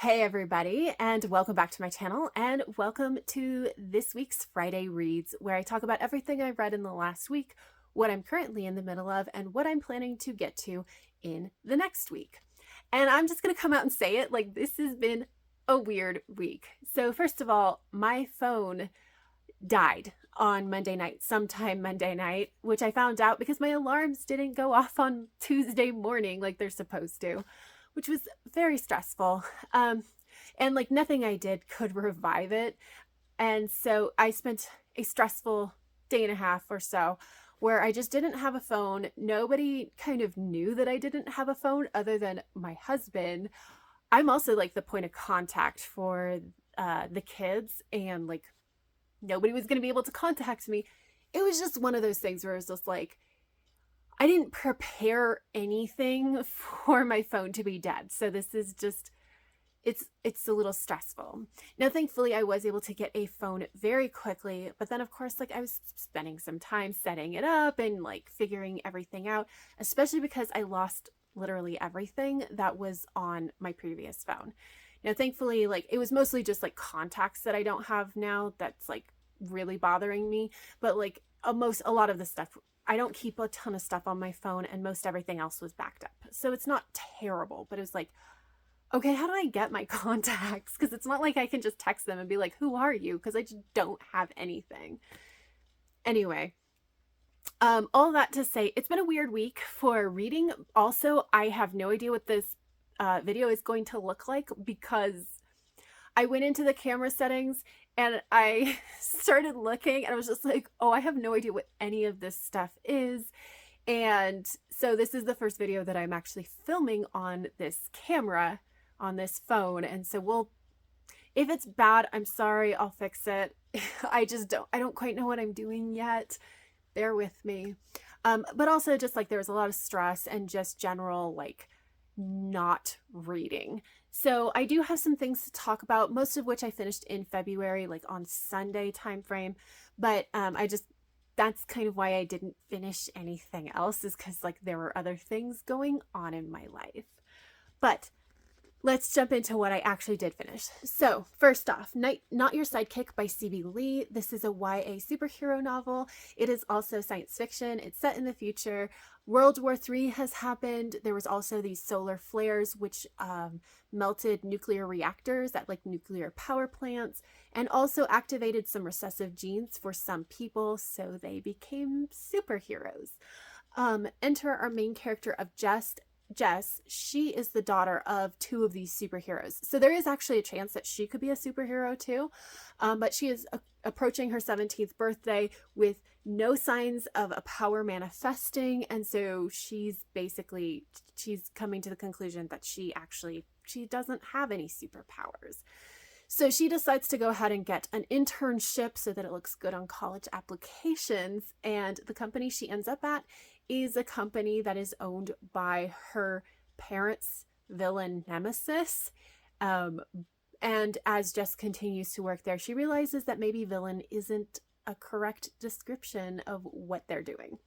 Hey everybody, and welcome back to my channel, and welcome to this week's Friday Reads, where I talk about everything I read in the last week, what I'm currently in the middle of, and what I'm planning to get to in the next week. And I'm just going to come out and say it, like, this has been a weird week. So first of all, my phone died on Monday night, sometime Monday night, which I found out because my alarms didn't go off on Tuesday morning like they're supposed to, which was very stressful. And like nothing I did could revive it. And so I spent a stressful day and a half or so where I just didn't have a phone. Nobody kind of knew that I didn't have a phone other than my husband. I'm also like the point of contact for the kids, and like nobody was going to be able to contact me. It was just one of those things where it was just like, I didn't prepare anything for my phone to be dead. So this is just, it's a little stressful. Now, thankfully, I was able to get a phone very quickly, but then of course, like I was spending some time setting it up and like figuring everything out, especially because I lost literally everything that was on my previous phone. Now, thankfully, like it was mostly just like contacts that I don't have now that's like really bothering me, but like a lot of the stuff, I don't keep a ton of stuff on my phone, and most everything else was backed up. So it's not terrible, but it was like, okay, how do I get my contacts? Because it's not like I can just text them and be like, who are you? Because I just don't have anything. Anyway, all that to say, it's been a weird week for reading. Also, I have no idea what this video is going to look like because I went into the camera settings and I started looking and I was just like, oh, I have no idea what any of this stuff is. And so this is the first video that I'm actually filming on this camera, on this phone. And so if it's bad, I'm sorry, I'll fix it. I don't quite know what I'm doing yet. Bear with me. But also just like there was a lot of stress and just general like not reading. So I do have some things to talk about, most of which I finished in February, like on Sunday timeframe. But that's kind of why I didn't finish anything else, is because like there were other things going on in my life. But let's jump into what I actually did finish. So first off, Not Your Sidekick by C.B. Lee. This is a YA superhero novel. It is also science fiction. It's set in the future. World War III has happened. There was also these solar flares, which melted nuclear reactors at like nuclear power plants, and also activated some recessive genes for some people, so they became superheroes. Enter our main character of Jess. She is the daughter of two of these superheroes. So there is actually a chance that she could be a superhero too. But she is approaching her 17th birthday with no signs of a power manifesting. And so she's coming to the conclusion that she doesn't have any superpowers. So she decides to go ahead and get an internship so that it looks good on college applications. And the company she ends up at is a company that is owned by her parents' villain nemesis. And as Jess continues to work there, she realizes that maybe villain isn't a correct description of what they're doing.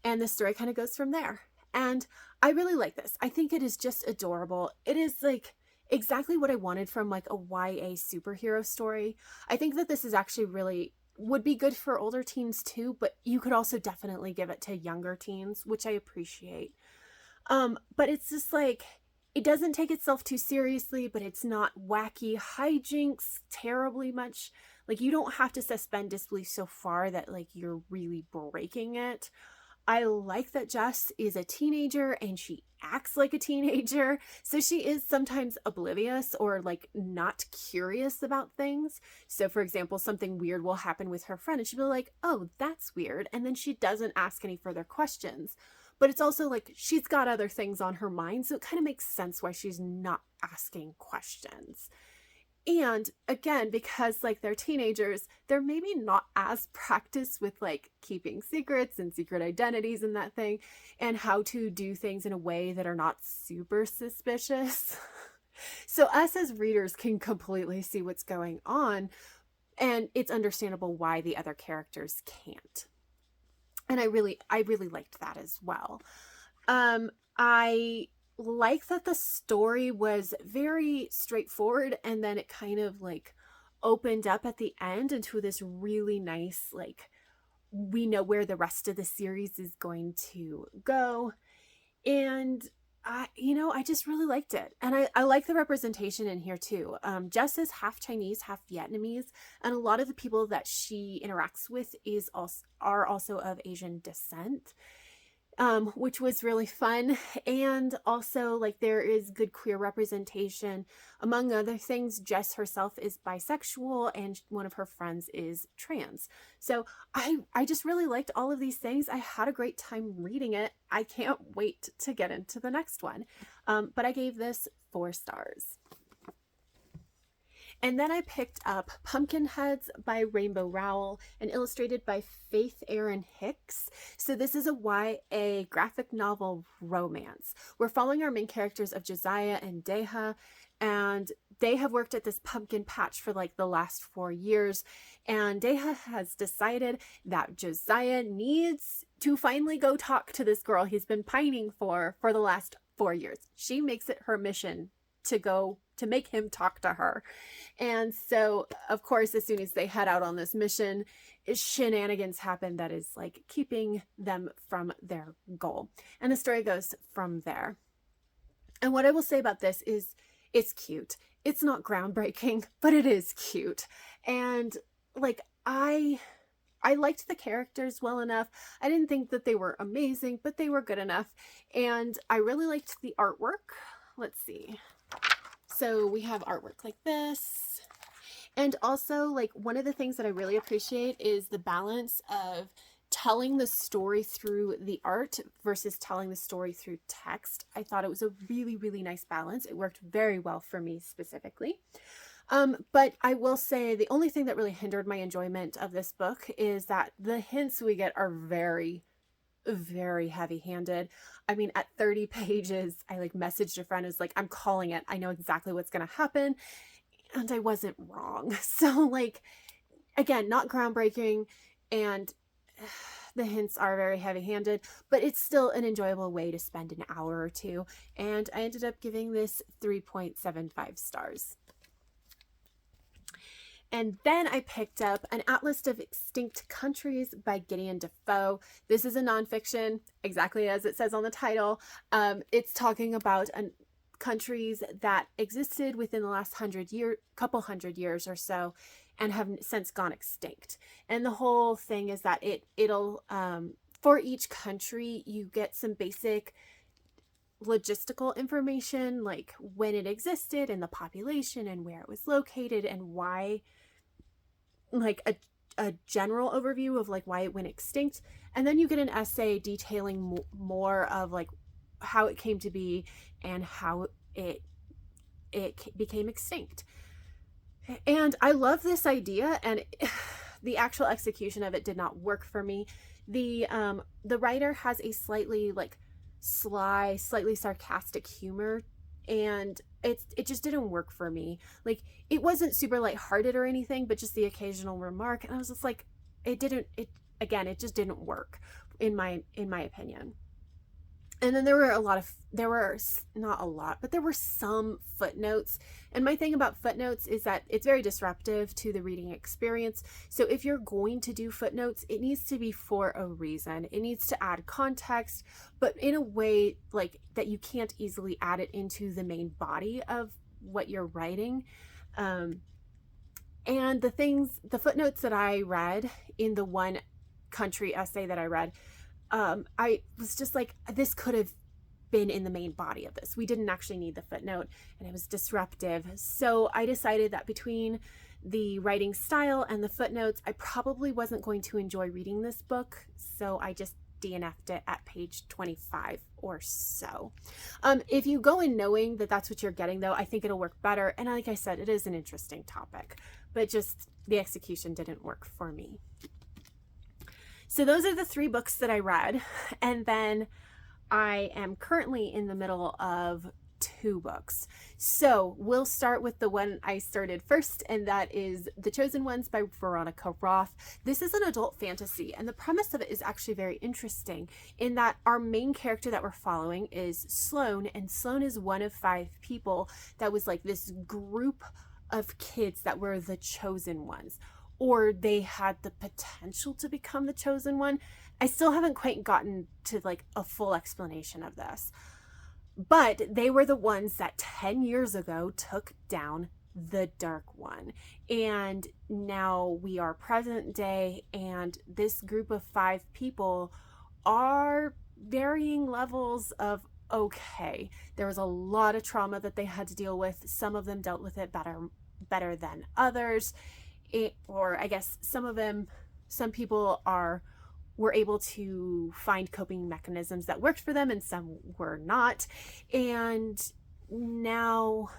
And the story kind of goes from there. And I really like this. I think it is just adorable. It is like exactly what I wanted from like a YA superhero story. I think that this is actually would be good for older teens too, but you could also definitely give it to younger teens, which I appreciate. But it's just like, it doesn't take itself too seriously, but it's not wacky hijinks terribly much. Like you don't have to suspend disbelief so far that like you're really breaking it. I like that Jess is a teenager and she acts like a teenager. So she is sometimes oblivious or like not curious about things. So for example, something weird will happen with her friend and she'll be like, oh, that's weird. And then she doesn't ask any further questions. But it's also like she's got other things on her mind. So it kind of makes sense why she's not asking questions. And again, because like they're teenagers, they're maybe not as practiced with like keeping secrets and secret identities and that thing, and how to do things in a way that are not super suspicious. So us as readers can completely see what's going on, and it's understandable why the other characters can't. And I really liked that as well. I like that the story was very straightforward, and then it kind of like opened up at the end into this really nice, like, we know where the rest of the series is going to go. And I just really liked it. And I like the representation in here too. Jess is half Chinese, half Vietnamese, and a lot of the people that she interacts with are also of Asian descent. Which was really fun. And also, like, there is good queer representation. Among other things, Jess herself is bisexual and one of her friends is trans. So I just really liked all of these things. I had a great time reading it. I can't wait to get into the next one. But I gave this 4 stars. And then I picked up Pumpkinheads by Rainbow Rowell and illustrated by Faith Erin Hicks. So this is a YA graphic novel romance. We're following our main characters of Josiah and Deha, and they have worked at this pumpkin patch for like the last 4 years. And Deha has decided that Josiah needs to finally go talk to this girl he's been pining for the last 4 years. She makes it her mission to go to make him talk to her. And so, of course, as soon as they head out on this mission, shenanigans happen that is like keeping them from their goal. And the story goes from there. And what I will say about this is it's cute. It's not groundbreaking, but it is cute. And like, I liked the characters well enough. I didn't think that they were amazing, but they were good enough. And I really liked the artwork. Let's see. So we have artwork like this. And also, like, one of the things that I really appreciate is the balance of telling the story through the art versus telling the story through text. I thought it was a really, really nice balance. It worked very well for me specifically. But I will say the only thing that really hindered my enjoyment of this book is that the hints we get are very, very heavy-handed. I mean, at 30 pages, I like messaged a friend who's like, I'm calling it. I know exactly what's going to happen. And I wasn't wrong. So like, again, not groundbreaking, and the hints are very heavy-handed, but it's still an enjoyable way to spend an hour or two. And I ended up giving this 3.75 stars. And then I picked up An Atlas of Extinct Countries by Gideon Defoe. This is a nonfiction, exactly as it says on the title. It's talking about countries that existed within the last couple hundred years or so and have since gone extinct. And the whole thing is that it'll for each country, you get some basic logistical information, like when it existed and the population and where it was located and why, like a general overview of like why it went extinct. And then you get an essay detailing more of like how it came to be and how it became extinct. And I love this idea, and the actual execution of it did not work for me. The writer has a slightly like sly, slightly sarcastic humor, and it just didn't work for me. Like, it wasn't super lighthearted or anything, but just the occasional remark, and I was just like, it just didn't work in my opinion. And then there were not a lot, but there were some footnotes. And my thing about footnotes is that it's very disruptive to the reading experience. So if you're going to do footnotes, it needs to be for a reason. It needs to add context, but in a way like that you can't easily add it into the main body of what you're writing. And the footnotes that I read in the one country essay that I read, I was just like, this could have been in the main body of this. We didn't actually need the footnote, and it was disruptive. So I decided that between the writing style and the footnotes, I probably wasn't going to enjoy reading this book. So I just DNF'd it at page 25 or so. If you go in knowing that that's what you're getting, though, I think it'll work better. And like I said, it is an interesting topic, but just the execution didn't work for me. So those are the 3 books that I read. And then I am currently in the middle of 2 books. So we'll start with the one I started first, and that is The Chosen Ones by Veronica Roth. This is an adult fantasy, and the premise of it is actually very interesting in that our main character that we're following is Sloane, and Sloane is one of 5 people that was like this group of kids that were the chosen ones, or they had the potential to become the chosen one. I still haven't quite gotten to like a full explanation of this, but they were the ones that 10 years ago took down the Dark One. And now we are present day, and this group of 5 people are varying levels of okay. There was a lot of trauma that they had to deal with. Some of them dealt with it better than others. Or I guess some people were able to find coping mechanisms that worked for them, and some were not. And now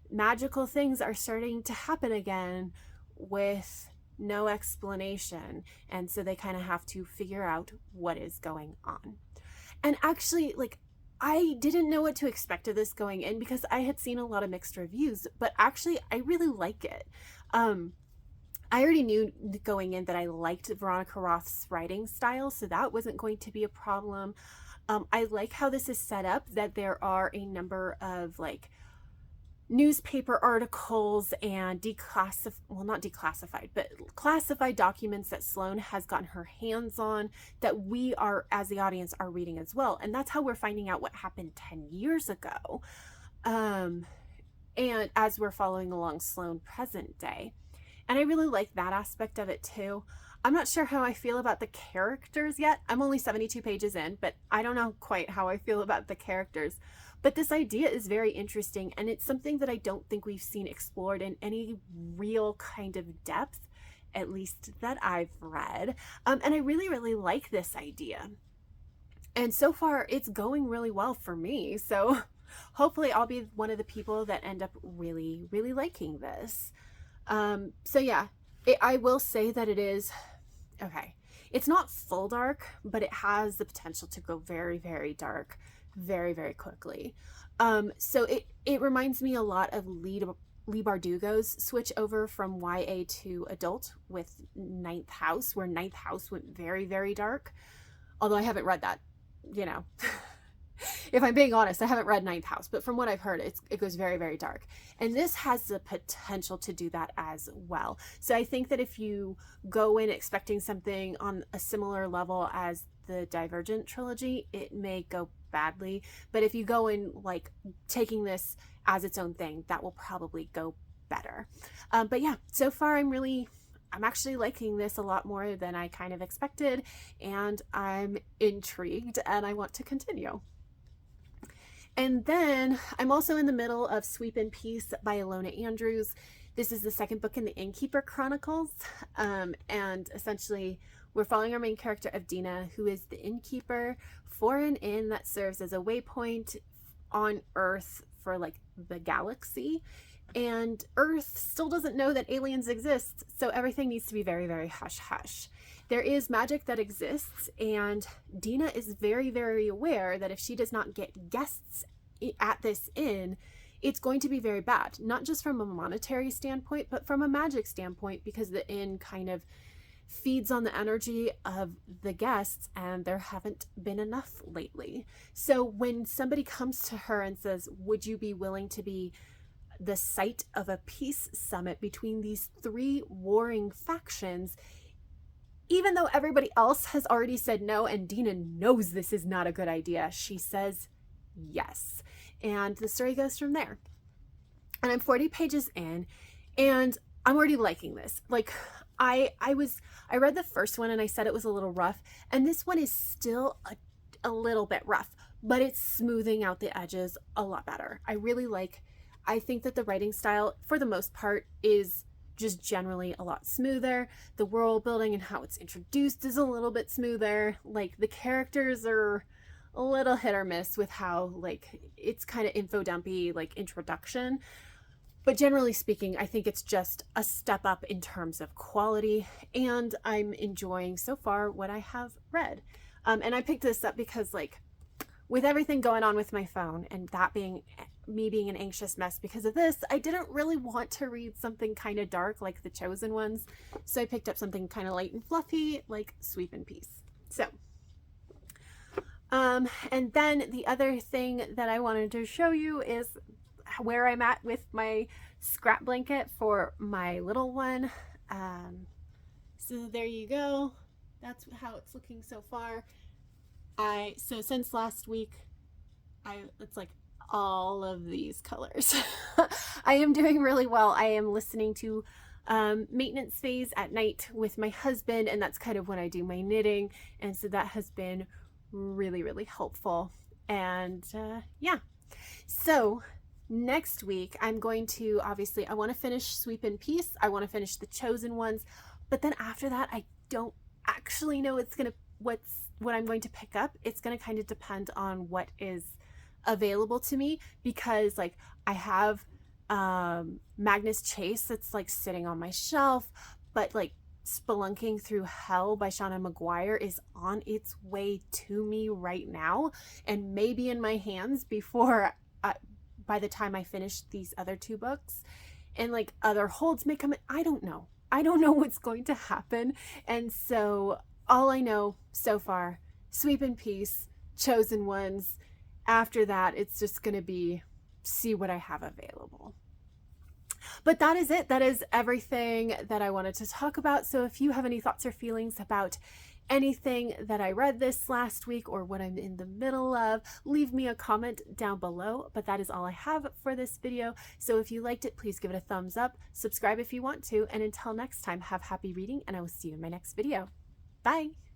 magical things are starting to happen again with no explanation. And so they kind of have to figure out what is going on. And actually, like, I didn't know what to expect of this going in because I had seen a lot of mixed reviews, but actually I really like it. I already knew going in that I liked Veronica Roth's writing style, so that wasn't going to be a problem. I like how this is set up, that there are a number of like newspaper articles and classified documents that Sloane has gotten her hands on that we are, as the audience, are reading as well. And that's how we're finding out what happened 10 years ago. And as we're following along Sloane present day. And I really like that aspect of it too. I'm not sure how I feel about the characters yet. I'm only 72 pages in, but I don't know quite how I feel about the characters. But this idea is very interesting, and it's something that I don't think we've seen explored in any real kind of depth, at least that I've read. And I really, really like this idea. And so far, it's going really well for me. So hopefully I'll be one of the people that end up really, really liking this. So yeah, I will say that it is, okay, it's not full dark, but it has the potential to go very, very dark very, very quickly. So it reminds me a lot of Leigh Bardugo's switch over from YA to adult with Ninth House, where Ninth House went very, very dark. Although I haven't read that, you know. If I'm being honest, I haven't read Ninth House, but from what I've heard, it goes very, very dark. And this has the potential to do that as well. So I think that if you go in expecting something on a similar level as the Divergent trilogy, it may go badly. But if you go in like taking this as its own thing, that will probably go better. But yeah, so far I'm actually liking this a lot more than I kind of expected, and I'm intrigued and I want to continue. And then I'm also in the middle of Sweep in Peace by Ilona Andrews. This is the second book in the Innkeeper Chronicles. And essentially we're following our main character of Dina, who is the innkeeper for an inn that serves as a waypoint on Earth for like the galaxy. And Earth still doesn't know that aliens exist, so everything needs to be very, very hush hush. There is magic that exists, and Dina is very, very aware that if she does not get guests at this inn, it's going to be very bad. Not just from a monetary standpoint, but from a magic standpoint, because the inn kind of feeds on the energy of the guests, and there haven't been enough lately. So when somebody comes to her and says, would you be willing to be the site of a peace summit between these 3 warring factions, even though everybody else has already said no, and Dina knows this is not a good idea, she says yes. And the story goes from there. And I'm 40 pages in, and I'm already liking this. Like, I read the first one and I said it was a little rough, and this one is still a little bit rough, but it's smoothing out the edges a lot better. I think that the writing style, for the most part, is just generally a lot smoother. The world building and how it's introduced is a little bit smoother. Like, the characters are a little hit or miss with how, like, it's kind of info dumpy, like, introduction. But generally speaking, I think it's just a step up in terms of quality, and I'm enjoying so far what I have read. And I picked this up because, like, with everything going on with my phone and that being me being an anxious mess because of this, I didn't really want to read something kind of dark like The Chosen Ones. So I picked up something kind of light and fluffy like Sweep and Peace. So, and then the other thing that I wanted to show you is where I'm at with my scrap blanket for my little one. So there you go. That's how it's looking so far. So since last week, it's like all of these colors. I am doing really well. I am listening to maintenance phase at night with my husband, and that's kind of when I do my knitting, and so that has been really, really helpful. And yeah, so next week I'm going to, obviously I want to finish Sweep in Peace, I want to finish The Chosen Ones, but then after that I don't actually know what I'm going to pick up. It's going to kind of depend on what is available to me, because like I have Magnus Chase that's like sitting on my shelf, but like Spelunking Through Hell by Shauna McGuire is on its way to me right now, and maybe in my hands before by the time I finish these other two books. And like other holds may come in. I don't know what's going to happen. And so all I know so far, Sweep in Peace, Chosen Ones. After that, it's just going to be see what I have available. But that is it. That is everything that I wanted to talk about. So if you have any thoughts or feelings about anything that I read this last week or what I'm in the middle of, leave me a comment down below. But that is all I have for this video. So if you liked it, please give it a thumbs up, subscribe if you want to, and until next time, have happy reading, and I will see you in my next video. Bye!